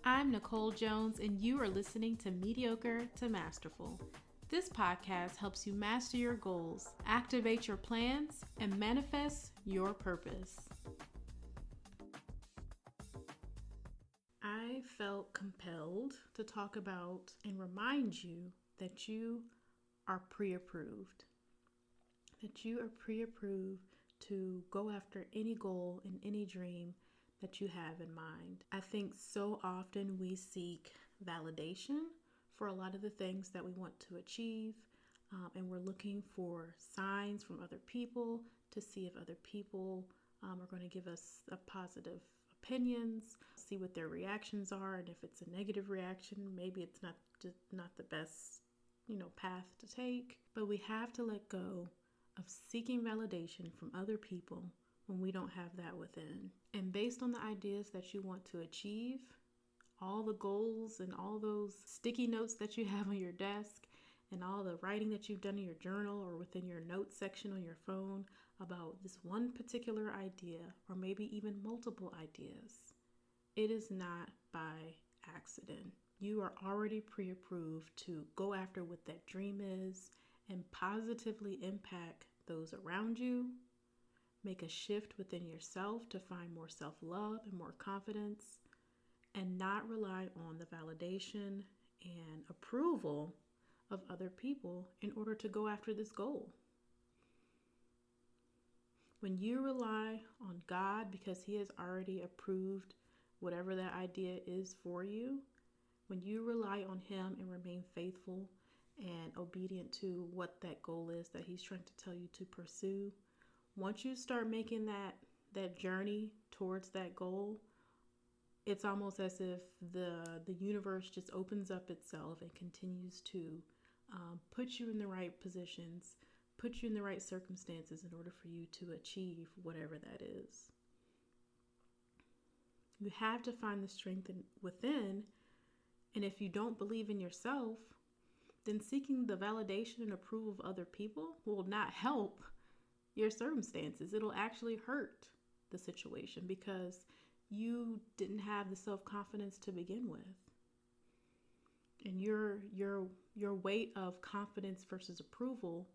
I'm Nicole Jones, and you are listening to Mediocre to Masterful. This podcast helps you master your goals, activate your plans, and manifest your purpose. I felt compelled to talk about and remind you that you are pre-approved. That you are pre-approved to go after any goal and any dream that you have in mind. I think so often we seek validation for a lot of the things that we want to achieve, and we're looking for signs from other people to see if other people are going to give us a positive opinions, see what their reactions are, and if it's a negative reaction, maybe it's not the best, path to take. But we have to let go of seeking validation from other people when we don't have that within. And based on the ideas that you want to achieve, all the goals and all those sticky notes that you have on your desk and all the writing that you've done in your journal or within your notes section on your phone about this one particular idea, or maybe even multiple ideas, it is not by accident. You are already pre-approved to go after what that dream is and positively impact those around you. Make a shift within yourself to find more self-love and more confidence, and not rely on the validation and approval of other people in order to go after this goal. When you rely on God because He has already approved whatever that idea is for you, when you rely on Him and remain faithful and obedient to what that goal is that He's trying to tell you to pursue, once you start making that journey towards that goal, it's almost as if the universe just opens up itself and continues to put you in the right positions, put you in the right circumstances in order for you to achieve whatever that is. You have to find the strength within, and if you don't believe in yourself, then seeking the validation and approval of other people will not help your circumstances. It'll actually hurt the situation because you didn't have the self-confidence to begin with. And your weight of confidence versus approval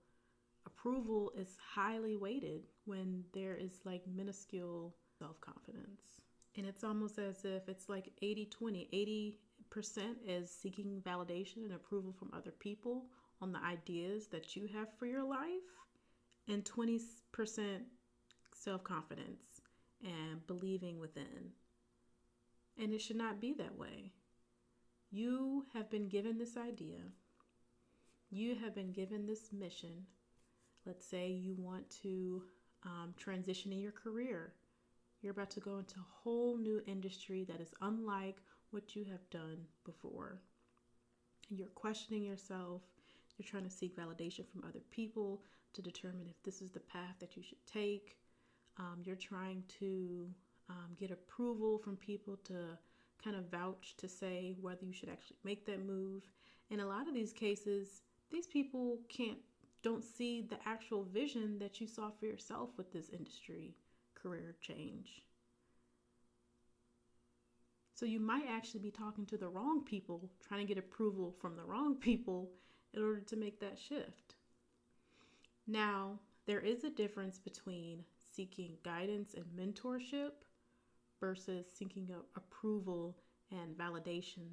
is highly weighted when there is like minuscule self-confidence. And it's almost as if it's like 80-20. 80% is seeking validation and approval from other people on the ideas that you have for your life, and 20% self-confidence and believing within. And it should not be that way. You have been given this idea. You have been given this mission. Let's say you want to transition in your career. You're about to go into a whole new industry that is unlike what you have done before. And you're questioning yourself. You're trying to seek validation from other people to determine if this is the path that you should take. You're trying to get approval from people to kind of vouch to say whether you should actually make that move. In a lot of these cases, these people don't see the actual vision that you saw for yourself with this industry career change. So you might actually be talking to the wrong people, trying to get approval from the wrong people in order to make that shift. Now, there is a difference between seeking guidance and mentorship versus seeking approval and validation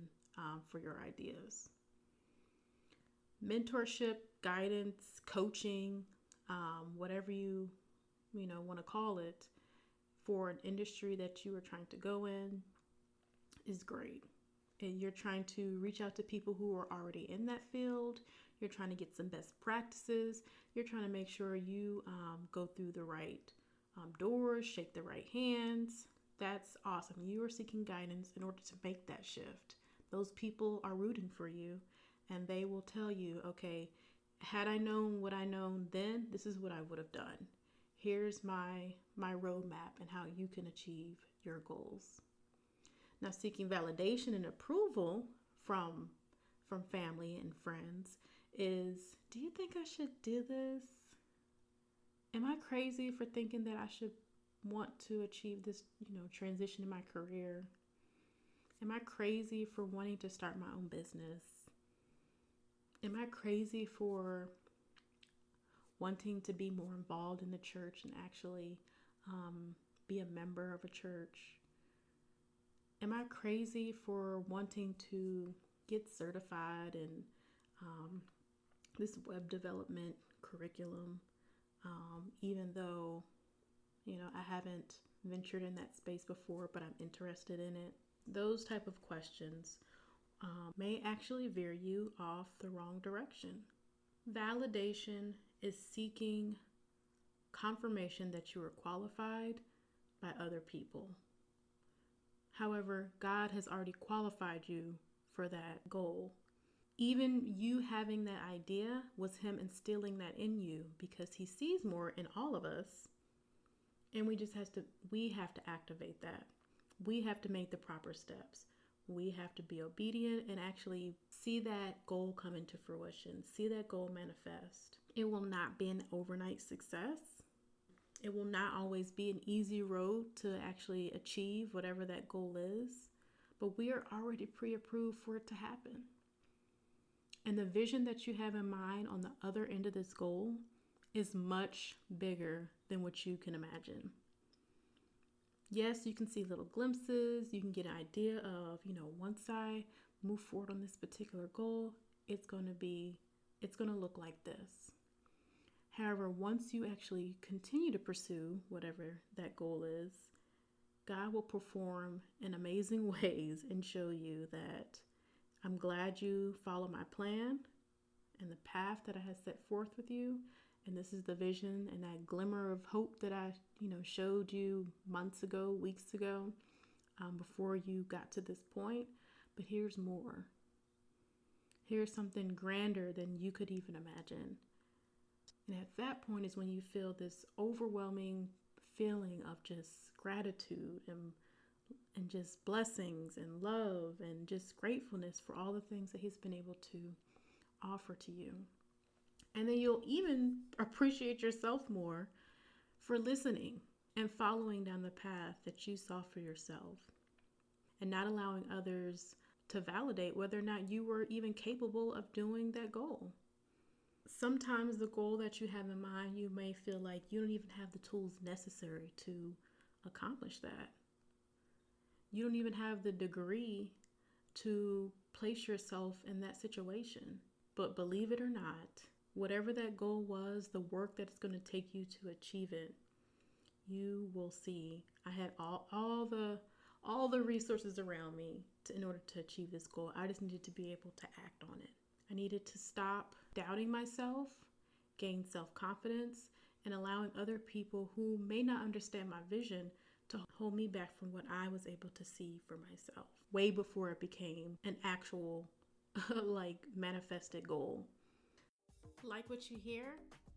for your ideas. Mentorship, guidance, coaching, whatever you want to call it, for an industry that you are trying to go in is great. And you're trying to reach out to people who are already in that field. You're trying to get some best practices. You're trying to make sure you go through the right doors, shake the right hands. That's awesome. You are seeking guidance in order to make that shift. Those people are rooting for you, and they will tell you, okay, had I known what I known then, this is what I would have done. Here's my roadmap and how you can achieve your goals. Now, seeking validation and approval from family and friends is, do you think I should do this? Am I crazy for thinking that I should want to achieve this, transition in my career? Am I crazy for wanting to start my own business? Am I crazy for wanting to be more involved in the church and actually be a member of a church? Am I crazy for wanting to get certified in this web development curriculum, even though, I haven't ventured in that space before, but I'm interested in it? Those type of questions may actually veer you off the wrong direction. Validation is seeking confirmation that you are qualified by other people. However, God has already qualified you for that goal. Even you having that idea was Him instilling that in you, because He sees more in all of us. And we have to activate that. We have to make the proper steps. We have to be obedient and actually see that goal come into fruition, see that goal manifest. It will not be an overnight success. It will not always be an easy road to actually achieve whatever that goal is, but we are already pre-approved for it to happen. And the vision that you have in mind on the other end of this goal is much bigger than what you can imagine. Yes, you can see little glimpses. You can get an idea of, once I move forward on this particular goal, it's going to look like this. However, once you actually continue to pursue whatever that goal is, God will perform in amazing ways and show you that I'm glad you follow my plan and the path that I have set forth with you. And this is the vision and that glimmer of hope that I, showed you months ago, weeks ago, before you got to this point. But here's more. Here's something grander than you could even imagine. And at that point is when you feel this overwhelming feeling of just gratitude and just blessings and love and just gratefulness for all the things that He's been able to offer to you. And then you'll even appreciate yourself more for listening and following down the path that you saw for yourself, and not allowing others to validate whether or not you were even capable of doing that goal. Sometimes the goal that you have in mind, you may feel like you don't even have the tools necessary to accomplish that. You don't even have the degree to place yourself in that situation. But believe it or not, whatever that goal was, the work that it's going to take you to achieve it, you will see. I had all the resources around me in order to achieve this goal. I just needed to be able to act on it. I needed to stop doubting myself, gain self-confidence, and allowing other people who may not understand my vision to hold me back from what I was able to see for myself, way before it became an actual manifested goal. Like what you hear?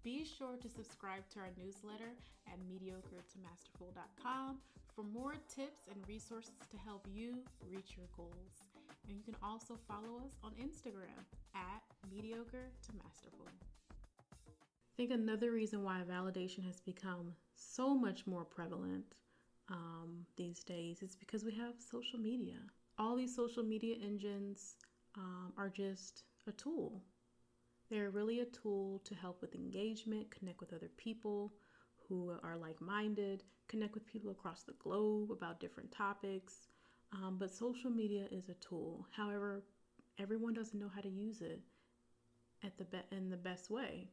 Be sure to subscribe to our newsletter at mediocre-to-masterful.com for more tips and resources to help you reach your goals. And you can also follow us on Instagram at mediocre-to-masterful. I think another reason why validation has become so much more prevalent these days is because we have social media. All these social media engines are just a tool. They're really a tool to help with engagement, connect with other people who are like-minded, connect with people across the globe about different topics. But social media is a tool. However, everyone doesn't know how to use it in the best way.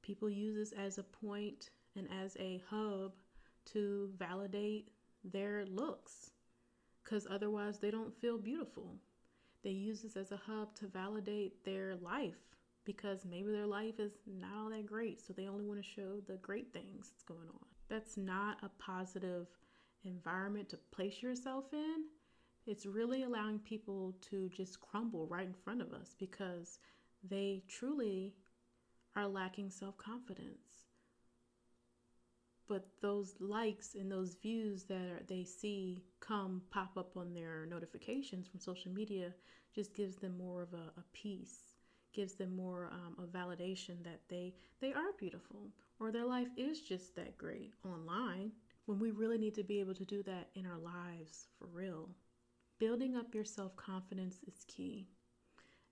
People use this as a point and as a hub to validate their looks, because otherwise they don't feel beautiful. They use this as a hub to validate their life, because maybe their life is not all that great, so they only want to show the great things that's going on. That's not a positive environment to place yourself in. It's really allowing people to just crumble right in front of us because they truly are lacking self-confidence. But those likes and those views that they see pop up on their notifications from social media just gives them more of a peace, gives them more of validation that they are beautiful, or their life is just that great online, when we really need to be able to do that in our lives for real. Building up your self-confidence is key.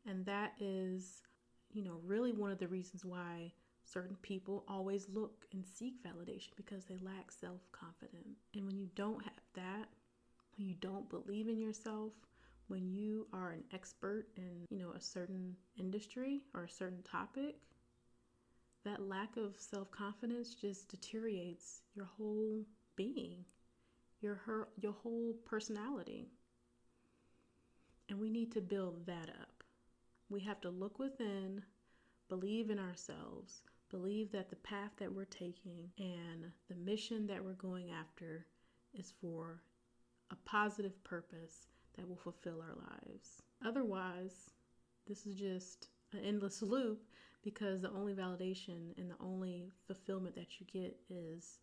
And that is, really one of the reasons why certain people always look and seek validation, because they lack self-confidence. And when you don't have that, when you don't believe in yourself, when you are an expert in, a certain industry or a certain topic, that lack of self-confidence just deteriorates your whole being, your whole personality. And we need to build that up. We have to look within, believe in ourselves, believe that the path that we're taking and the mission that we're going after is for a positive purpose that will fulfill our lives. Otherwise, this is just an endless loop, because the only validation and the only fulfillment that you get is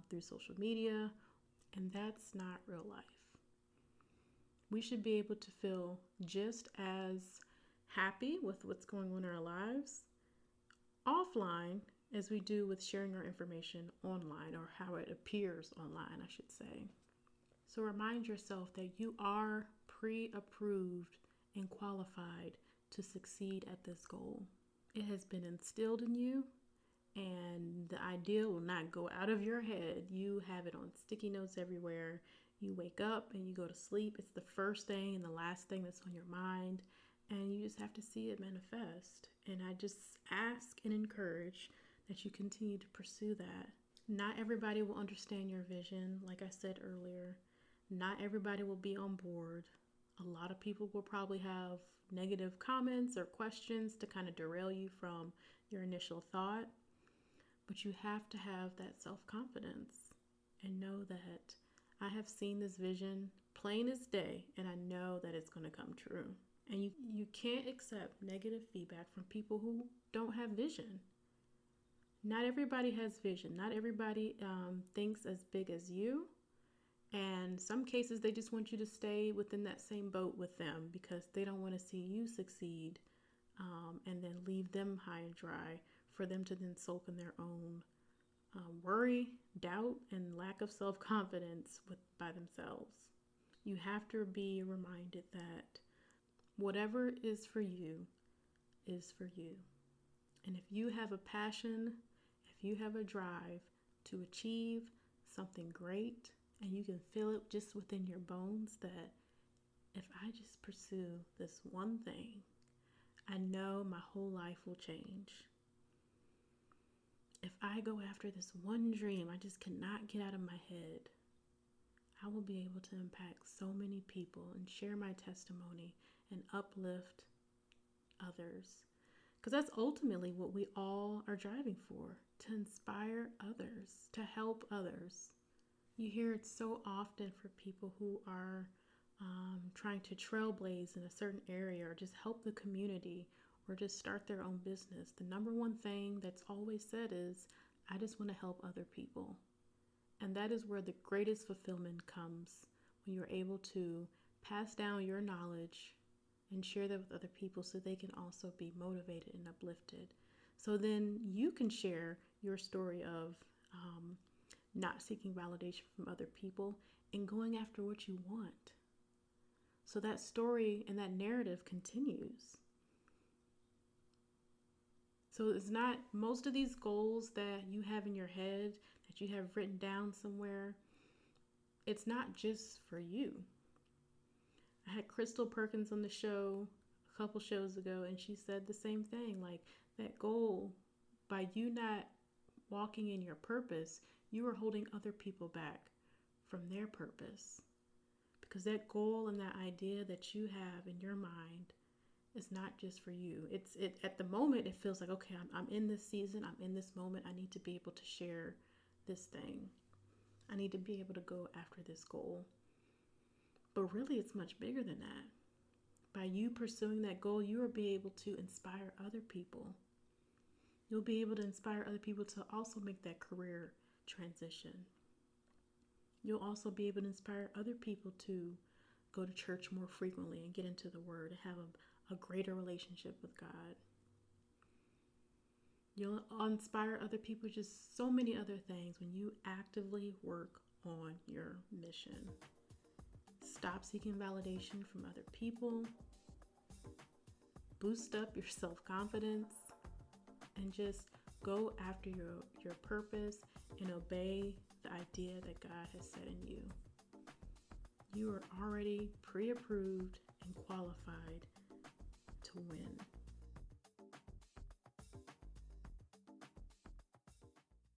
through social media, and that's not real life. We should be able to feel just as happy with what's going on in our lives offline as we do with sharing our information online, or how it appears online, I should say. So remind yourself that you are pre-approved and qualified to succeed at this goal. It has been instilled in you, and the idea will not go out of your head. You have it on sticky notes everywhere. You wake up and you go to sleep. It's the first thing and the last thing that's on your mind, and you just have to see it manifest. And I just ask and encourage that you continue to pursue that. Not everybody will understand your vision, like I said earlier. Not everybody will be on board. A lot of people will probably have negative comments or questions to kind of derail you from your initial thought. But you have to have that self-confidence and know that I have seen this vision plain as day, and I know that it's going to come true. And you can't accept negative feedback from people who don't have vision. Not everybody has vision. Not everybody thinks as big as you. And some cases, they just want you to stay within that same boat with them, because they don't want to see you succeed and then leave them high and dry, for them to then sulk in their own worry, doubt, and lack of self-confidence by themselves. You have to be reminded that whatever is for you is for you. And if you have a passion, if you have a drive to achieve something great, and you can feel it just within your bones that if I just pursue this one thing, I know my whole life will change. If I go after this one dream I just cannot get out of my head, I will be able to impact so many people and share my testimony and uplift others. Because that's ultimately what we all are driving for, to inspire others, to help others. You hear it so often for people who are trying to trailblaze in a certain area, or just help the community, or just start their own business. The number one thing that's always said is, I just want to help other people. And that is where the greatest fulfillment comes, when you're able to pass down your knowledge and share that with other people, so they can also be motivated and uplifted. So then you can share your story of not seeking validation from other people and going after what you want. So that story and that narrative continues. So it's not, most of these goals that you have in your head, that you have written down somewhere, it's not just for you. I had Crystal Perkins on the show a couple shows ago, and she said the same thing. Like, that goal, by you not walking in your purpose, you are holding other people back from their purpose. Because that goal and that idea that you have in your mind is not just for you. It at the moment, it feels like, okay, I'm in this season, I'm in this moment, I need to be able to share this thing. I need to be able to go after this goal. But really, it's much bigger than that. By you pursuing that goal, you will be able to inspire other people. You'll be able to inspire other people to also make that career transition. You'll also be able to inspire other people to go to church more frequently and get into the Word and have a greater relationship with God. You'll inspire other people, just so many other things, when you actively work on your mission. Stop seeking validation from other people. Boost up your self-confidence and just go after your purpose and obey the idea that God has set in you. You are already pre-approved and qualified to win.